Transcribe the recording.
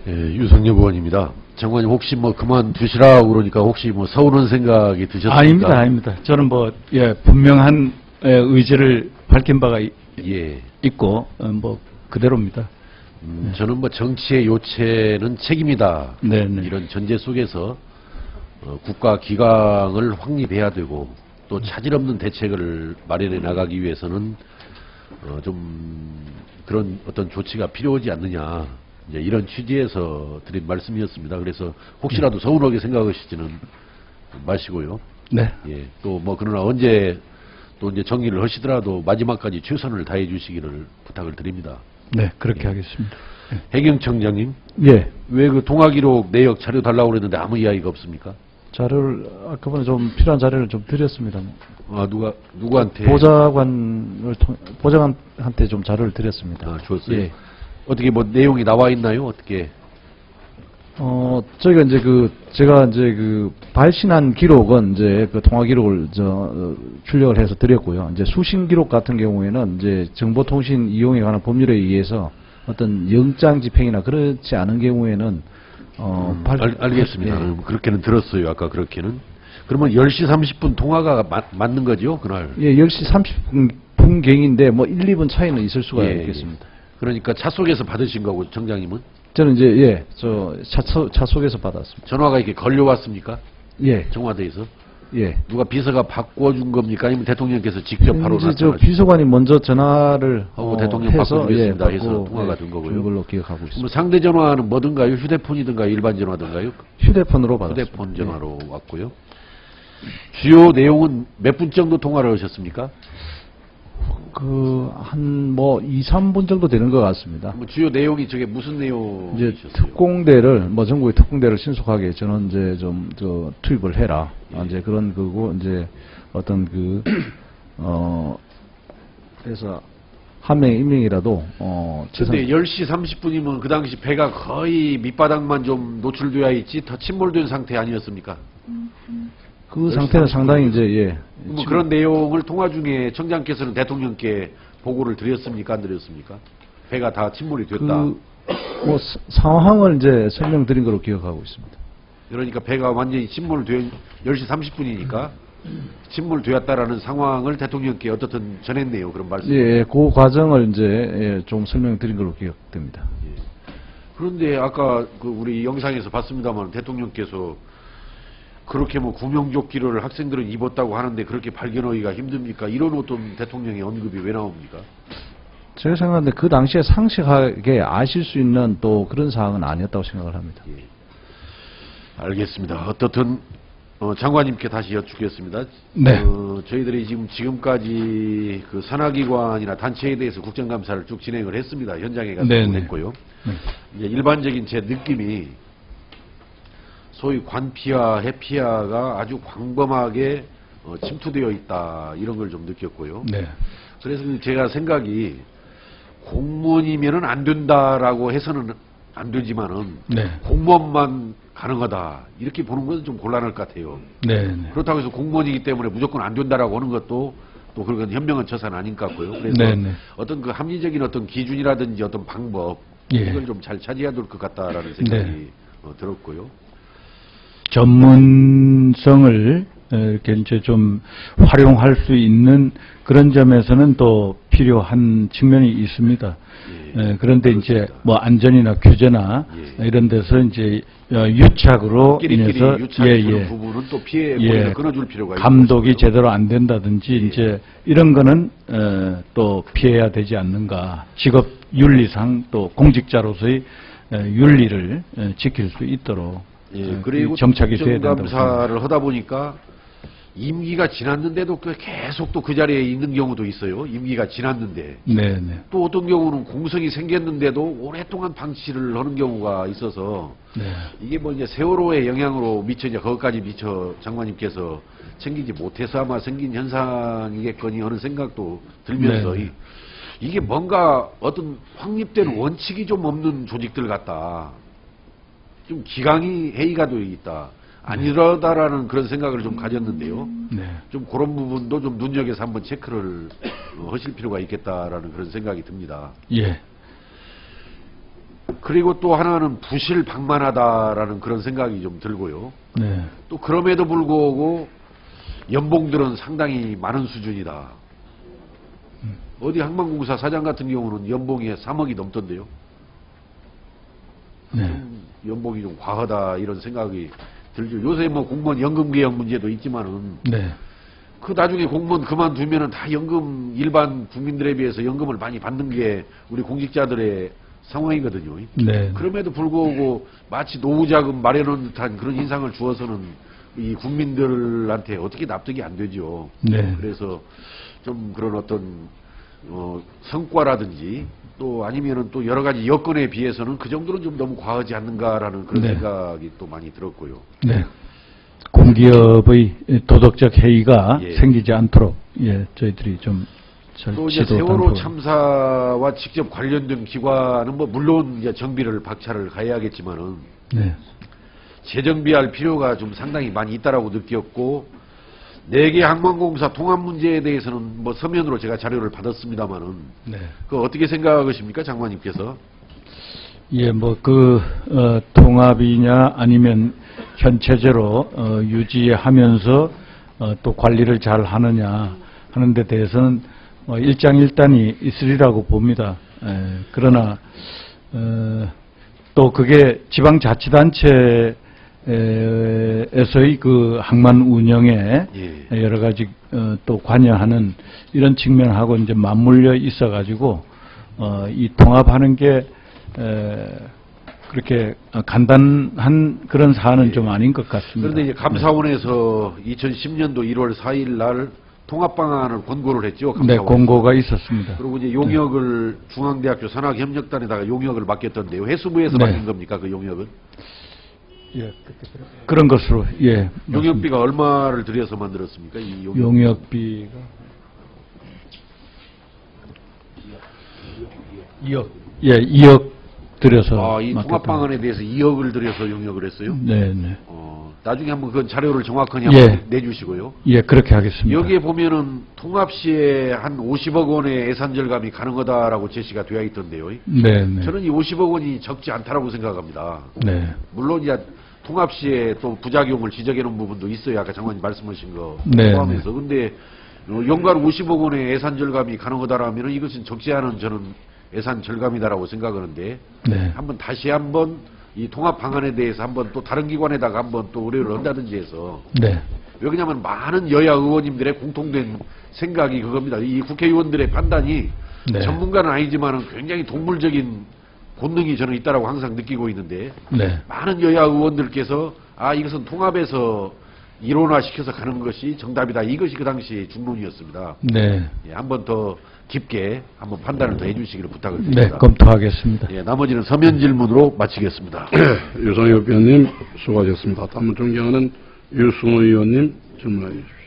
예, 유성엽 의원입니다. 장관님 혹시 뭐 그만두시라고 그러니까 혹시 뭐 서운한 생각이 드셨습니까? 아닙니다. 저는 뭐, 분명한 의지를 밝힌 바가 예. 있고, 뭐, 그대로입니다. 저는 뭐 정치의 요체는 책임이다. 네네. 이런 전제 속에서 국가 기강을 확립해야 되고 또 차질 없는 대책을 마련해 나가기 위해서는 좀 그런 어떤 조치가 필요하지 않느냐. 이제 이런 취지에서 드린 말씀이었습니다. 그래서 혹시라도 서운하게 생각하시지는 마시고요. 네. 예. 또 뭐 그러나 언제 또 이제 정리를 하시더라도 마지막까지 최선을 다해 주시기를 부탁을 드립니다. 네, 그렇게 하겠습니다. 해경청장님, 예. 왜 그 통화기록 내역 자료 달라고 그랬는데 아무 이야기가 없습니까? 자료를, 아까번에 좀 필요한 자료를 좀 드렸습니다. 아, 누구한테? 보좌관한테 좀 자료를 드렸습니다. 아, 줬어요? 예. 어떻게 뭐 내용이 나와 있나요? 어떻게? 저희가 이제 제가 이제 발신한 기록은 이제 통화 기록을 출력을 해서 드렸고요. 이제 수신 기록 같은 경우에는 이제 정보통신 이용에 관한 법률에 의해서 어떤 영장 집행이나 그렇지 않은 경우에는 알겠습니다. 예. 그렇게는 들었어요. 아까 그렇게는. 그러면 10시 30분 통화가 맞는 거죠? 그날? 예, 10시 30분경인데 뭐 1, 2분 차이는 있을 수가 예, 있겠습니다. 그러니까 차 속에서 받으신 거고, 청장님은? 저는 이제 차 속에서 받았습니다. 전화가 이렇게 걸려왔습니까? 예. 청와대에서? 예. 누가 비서가 바꿔준 겁니까? 아니면 대통령께서 직접 바로 이제 나타나신 비서관이 먼저 전화를 하고 대통령 해서 바꿔주겠습니다 해서 받고, 통화가 된 거고요. 준 걸로 기억하고 뭐 있습니다. 상대 전화는 뭐든가요? 휴대폰이든가 일반 전화든가요? 휴대폰으로 받았습니다. 휴대폰 전화로 왔고요. 주요 내용은 몇 분 정도 통화를 하셨습니까? 한 2, 3분 정도 되는 것 같습니다. 뭐 주요 내용이 저게 무슨 이제 내용이셨어요? 특공대를 전국의 특공대를 신속하게 저는 이제 투입을 해라. 예. 이제 그런 거고 이제 어떤 그래서 한 명의 임명이라도 근데 10시 30분이면 그 당시 배가 거의 밑바닥만 좀 노출되어 있지 더 침몰된 상태 아니었습니까? 그 상태는 상당히 이제 뭐 그런 내용을 통화 중에 청장께서는 대통령께 보고를 드렸습니까? 안 드렸습니까? 배가 다 침몰이 됐다. 상황을 이제 설명드린 걸로 기억하고 있습니다. 그러니까 배가 완전히 침몰된 10시 30분이니까 침몰되었다라는 상황을 대통령께 어떻든 전했네요. 그런 말씀. 예, 그 과정을 이제 좀 설명드린 걸로 기억됩니다. 예. 그런데 아까 우리 영상에서 봤습니다만 대통령께서 그렇게 뭐 구명조끼를 학생들은 입었다고 하는데 그렇게 발견하기가 힘듭니까? 이런 어떤 대통령의 언급이 왜 나옵니까? 제가 생각하는데 그 당시에 상식하게 아실 수 있는 또 그런 사항은 아니었다고 생각을 합니다. 예. 알겠습니다. 어떻든 장관님께 다시 여쭙겠습니다. 네. 저희들이 지금까지 그 산하기관이나 단체에 대해서 국정감사를 쭉 진행을 했습니다. 현장에 가서 했고요. 네. 이제 일반적인 제 느낌이 소위 관피와 해피아가 아주 광범하게 침투되어 있다 이런 걸 좀 느꼈고요. 네. 그래서 제가 생각이 공무원이면은 안 된다라고 해서는 안 되지만은 네. 공무원만 가능하다 이렇게 보는 것은 좀 곤란할 것 같아요. 네. 네. 그렇다고 해서 공무원이기 때문에 무조건 안 된다라고 하는 것도 또 그건 현명한 처사는 아닌 것 같고요. 그래서 네, 네. 어떤 그 합리적인 어떤 기준이라든지 어떤 방법 예. 이걸 좀 잘 찾아야 될 것 같다라는 생각이 네. 들었고요. 전문성을 이렇게 이제 좀 활용할 수 있는 그런 점에서는 또 필요한 측면이 있습니다. 예. 그런데 이제 뭐 안전이나 규제나 예. 이런 데서 이제 유착으로 끼리끼리 인해서 유착이 주는 부분은 또 피해 고리를 끊어줄 필요가 있고 감독이 제대로 안 된다든지 예. 이제 이런 거는 또 피해야 되지 않는가. 직업 윤리상 또 공직자로서의 윤리를 지킬 수 있도록 그리고 정착이 돼야 된다고 국정감사를 하다 보니까 임기가 지났는데도 계속 또 그 자리에 있는 경우도 있어요. 임기가 지났는데. 네네. 또 어떤 경우는 공석이 생겼는데도 오랫동안 방치를 하는 경우가 있어서 네. 이게 뭐 이제 세월호의 영향으로 이제 거기까지 미처 장관님께서 챙기지 못해서 아마 생긴 현상이겠거니 하는 생각도 들면서 네. 이게 뭔가 어떤 확립된 원칙이 좀 없는 조직들 같다. 좀 기강이 해이가 되어 있다. 안 이러다라는 그런 생각을 좀 가졌는데요. 네. 좀 그런 부분도 좀 눈여겨서 한번 체크를 하실 필요가 있겠다라는 그런 생각이 듭니다. 예. 그리고 또 하나는 부실방만하다라는 그런 생각이 좀 들고요. 네. 또 그럼에도 불구하고 연봉들은 상당히 많은 수준이다. 어디 항만공사 사장 같은 경우는 연봉이 3억이 넘던데요. 네. 연봉이 좀 과하다 이런 생각이 들죠. 요새 뭐 공무원 연금 개혁 문제도 있지만은 네. 그 나중에 공무원 그만두면은 다 연금 일반 국민들에 비해서 연금을 많이 받는 게 우리 공직자들의 상황이거든요. 네. 그럼에도 불구하고 마치 노후자금 마련한 듯한 그런 인상을 주어서는 이 국민들한테 어떻게 납득이 안 되죠. 네. 그래서 좀 그런 어떤 성과라든지 또 아니면은 또 여러 가지 여건에 비해서는 그 정도는 좀 너무 과하지 않는가라는 그런 네. 생각이 또 많이 들었고요. 네. 공기업의 도덕적 해이가 예. 생기지 않도록 저희들이 좀 또 이제 지도 세월호 당국을. 참사와 직접 관련된 기관은 뭐 물론 이제 정비를 박차를 가해야겠지만은 네. 재정비할 필요가 좀 상당히 많이 있다라고 느꼈고 4개 항만공사 통합 문제에 대해서는 뭐 서면으로 제가 자료를 받았습니다만은 네. 그 어떻게 생각하십니까, 장관님께서? 예, 통합이냐 아니면 현체제로 유지하면서 또 관리를 잘 하느냐 하는 데 대해서는 일장일단이 있으리라고 봅니다. 그러나 또 그게 지방자치단체에서의 그 항만 운영에 예. 여러 가지 또 관여하는 이런 측면하고 이제 맞물려 있어가지고 이 통합하는 게 그렇게 간단한 그런 사안은 예. 좀 아닌 것 같습니다. 그런데 이제 감사원에서 2010년도 1월 4일 날 통합 방안을 권고를 했죠. 네, 감사원에서. 공고가 있었습니다. 그리고 이제 용역을 중앙대학교 산학협력단에다가 용역을 맡겼던데요. 해수부에서 네. 맡긴 겁니까, 그 용역은? 예, 그런 것으로 예. 맞습니다. 용역비가 얼마를 들여서 만들었습니까? 이 용역. 용역비가 2억. 예, 2억 들여서. 이 맡겼던 통합 방안에 대해서 2억을 들여서 용역을 했어요. 네, 네. 나중에 한번 그 자료를 정확하게 예. 한번 내주시고요. 예, 그렇게 하겠습니다. 여기에 보면은 통합 시에 한 50억 원의 예산 절감이 가능하다라고 제시가 되어 있던데요. 네, 네. 저는 이 50억 원이 적지 않다라고 생각합니다. 네. 물론 이제 통합 시에 또 부작용을 지적해 놓은 부분도 있어요. 아까 장관님 말씀하신 거 네, 포함해서. 근데 연간 50억 원의 예산 절감이 가능하다라면 이것은 적지 않은 저는 예산 절감이다라고 생각하는데 네. 다시 한번 이 통합 방안에 대해서 한번 또 다른 기관에다가 한번 또 의뢰를 한다든지 해서 네. 왜냐하면 많은 여야 의원님들의 공통된 생각이 그겁니다. 이 국회의원들의 판단이 네. 전문가는 아니지만은 굉장히 동물적인 본능이 저는 있다라고 항상 느끼고 있는데 네. 많은 여야 의원들께서 이것은 통합에서 이론화시켜서 가는 것이 정답이다. 이것이 그 당시 중론이었습니다. 네. 예, 한번 더 깊게 한번 판단을 더 해주시기를 부탁을 네, 드립니다. 검토하겠습니다. 예, 나머지는 서면 질문으로 마치겠습니다. 유성엽 의원님 수고하셨습니다. 다음은 존경하는 유승호 의원님 질문해 주십시오.